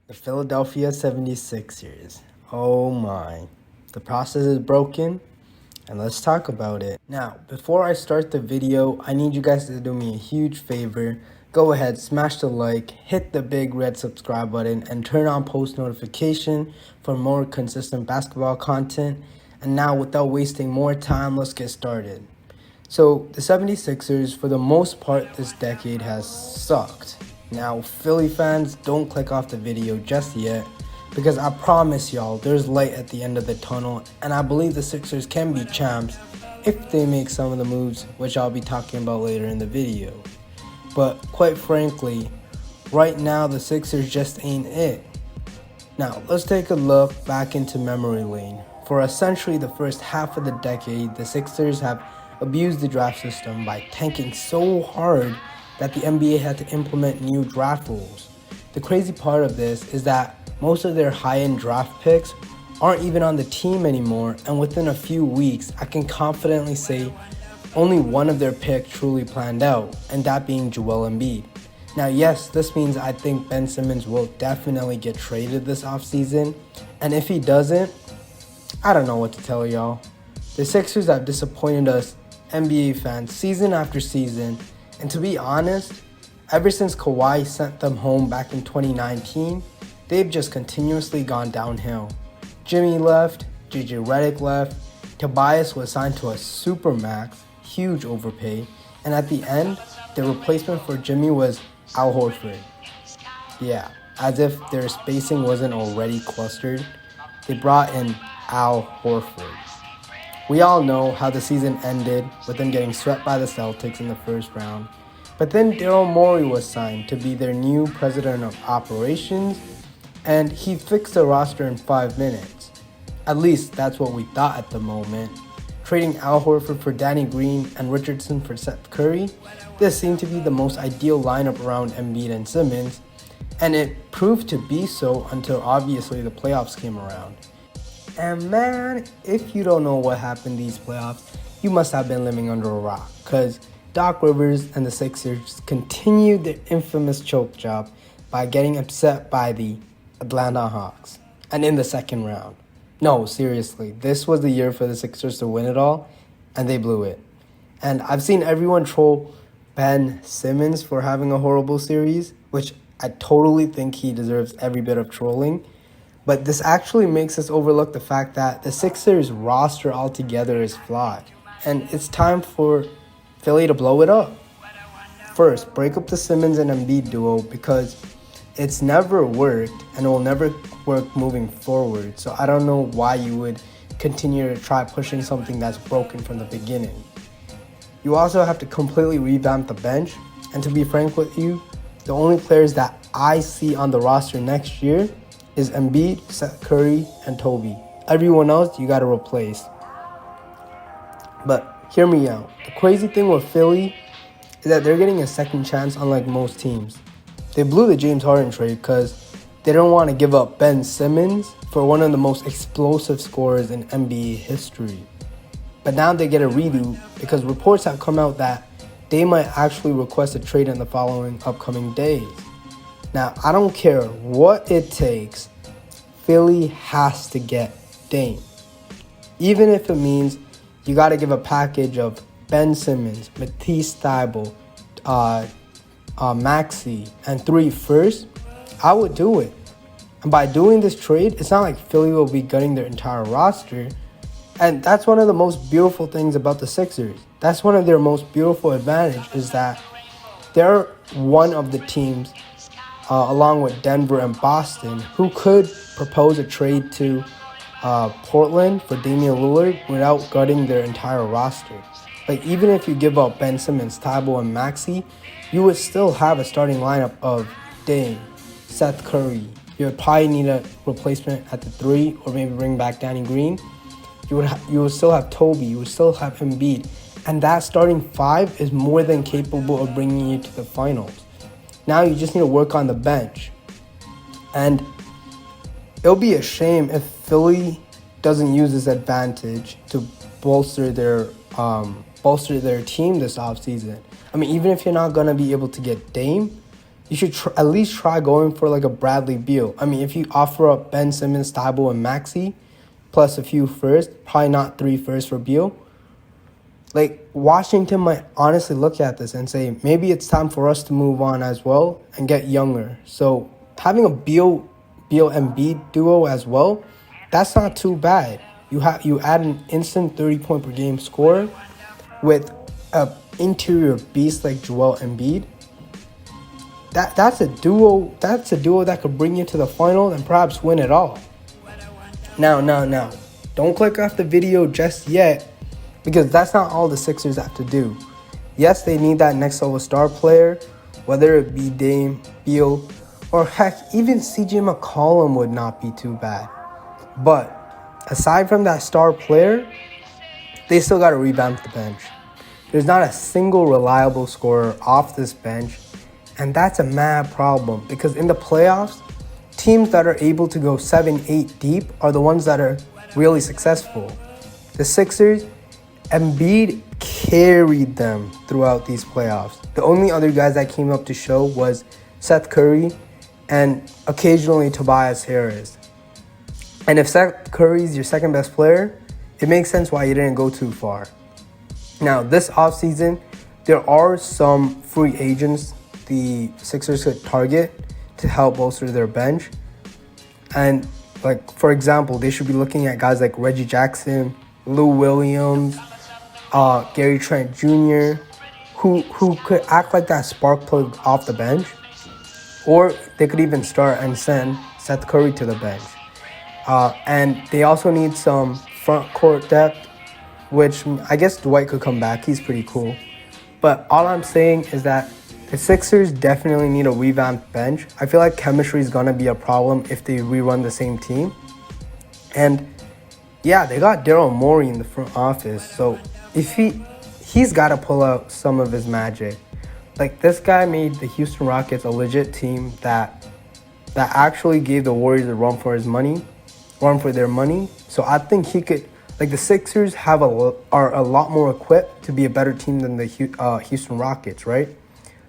The Philadelphia 76ers. Oh my. The process is broken, and let's talk about it. Now, before I start the video, I need you guys to do me a huge favor. Go ahead, smash the like, hit the big red subscribe button, and turn on post notification for more consistent basketball content. And now, without wasting more time, let's get started. So, the 76ers, for the most part this decade, has sucked. Now, Philly fans, don't click off the video just yet, because I promise y'all there's light at the end of the tunnel, and I believe the Sixers can be champs if they make some of the moves, which I'll be talking about later in the video. But quite frankly, right now the Sixers just ain't it. Now, let's take a look back into memory lane. For essentially the first half of the decade, the Sixers have abused the draft system by tanking so hard that the NBA had to implement new draft rules. The crazy part of this is that most of their high-end draft picks aren't even on the team anymore, and within a few weeks, I can confidently say only one of their picks truly planned out, and that being Joel Embiid. Now, yes, this means I think Ben Simmons will definitely get traded this offseason, and if he doesn't, I don't know what to tell y'all. The Sixers have disappointed us NBA fans season after season, and to be honest, ever since Kawhi sent them home back in 2019, they've just continuously gone downhill. Jimmy left, JJ Redick left, Tobias was signed to a supermax, huge overpay, and at the end, the replacement for Jimmy was Al Horford. Yeah, as if their spacing wasn't already clustered, they brought in Al Horford. We all know how the season ended with them getting swept by the Celtics in the first round. But then Daryl Morey was signed to be their new president of operations, and he fixed the roster in 5 minutes. At least that's what we thought at the moment. Trading Al Horford for Danny Green and Richardson for Seth Curry, this seemed to be the most ideal lineup around Embiid and Simmons, and it proved to be so until obviously the playoffs came around. And man, if you don't know what happened these playoffs, you must have been living under a rock, because Doc Rivers and the Sixers continued their infamous choke job by getting upset by the Atlanta Hawks, and in the second round. No, seriously, this was the year for the Sixers to win it all, and they blew it. And I've seen everyone troll Ben Simmons for having a horrible series, which I totally think he deserves every bit of trolling. But this actually makes us overlook the fact that the Sixers roster altogether is flawed, and it's time for Philly to blow it up. First, break up the Simmons and Embiid duo, because it's never worked and it will never work moving forward. So I don't know why you would continue to try pushing something that's broken from the beginning. You also have to completely revamp the bench, and to be frank with you, the only players that I see on the roster next year is Embiid, Seth Curry, and Toby. Everyone else you gotta replace. But hear me out. The crazy thing with Philly is that they're getting a second chance unlike most teams. They blew the James Harden trade because they don't want to give up Ben Simmons for one of the most explosive scorers in NBA history. But now they get a redo because reports have come out that they might actually request a trade in the following upcoming days. Now, I don't care what it takes, Philly has to get Dame. Even if it means you got to give a package of Ben Simmons, Matisse Thybulle, Maxey, and 3 firsts, I would do it. And by doing this trade, it's not like Philly will be gutting their entire roster. And that's one of the most beautiful things about the Sixers. That's one of their most beautiful advantages, is that they're one of the teams, along with Denver and Boston, who could propose a trade to Portland for Damian Lillard without gutting their entire roster. Like, even if you give up Ben Simmons, Thybulle, and Maxey, you would still have a starting lineup of Dame, Seth Curry. You would probably need a replacement at the 3, or maybe bring back Danny Green. You would still have Toby. You would still have Embiid. And that starting 5 is more than capable of bringing you to the finals. Now you just need to work on the bench. And it'll be a shame if Philly doesn't use this advantage to bolster their team this offseason. I mean, even if you're not going to be able to get Dame, you should at least try going for like a Bradley Beal. I mean, if you offer up Ben Simmons, Thibault, and Maxey, plus a few first, probably not 3 firsts for Beal. Like, Washington might honestly look at this and say, maybe it's time for us to move on as well and get younger. So having a Beal Embiid duo as well, that's not too bad. You add an instant 30-point per game scorer with an interior beast like Joel Embiid. That's a duo that could bring you to the final and perhaps win it all. Now, don't click off the video just yet, because that's not all the Sixers have to do. Yes, they need that next level star player, whether it be Dame, Beal, or heck, even CJ McCollum would not be too bad. But aside from that star player, they still got to revamp the bench. There's not a single reliable scorer off this bench, and that's a mad problem, because in the playoffs, teams that are able to go 7-8 deep are the ones that are really successful. The Sixers, Embiid carried them throughout these playoffs. The only other guys that came up to show was Seth Curry and occasionally Tobias Harris. And if Seth Curry's your second best player, it makes sense why you didn't go too far. Now, this offseason, there are some free agents the Sixers could target to help bolster their bench. And, like, for example, they should be looking at guys like Reggie Jackson, Lou Williams, Gary Trent Jr., who could act like that spark plug off the bench. Or they could even start and send Seth Curry to the bench. And they also need some front court depth, which I guess Dwight could come back. He's pretty cool. But all I'm saying is that the Sixers definitely need a revamped bench. I feel like chemistry is going to be a problem if they rerun the same team. And yeah, they got Daryl Morey in the front office. So if he's got to pull out some of his magic. Like, this guy made the Houston Rockets a legit team that actually gave the Warriors a run for their money. So I think he could, like, the Sixers are a lot more equipped to be a better team than the Houston Rockets, right?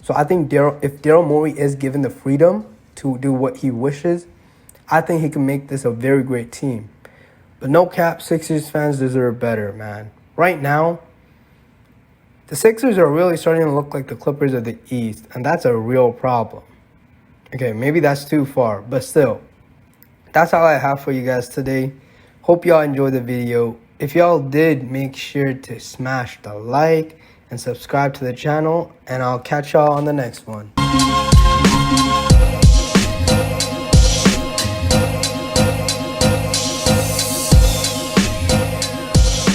So I think if Daryl Morey is given the freedom to do what he wishes, I think he can make this a very great team. But no cap, Sixers fans deserve better, man. Right now, the Sixers are really starting to look like the Clippers of the East, and that's a real problem. Okay, maybe that's too far, but still, that's all I have for you guys today. Hope y'all enjoyed the video. If y'all did, make sure to smash the like and subscribe to the channel, and I'll catch y'all on the next one.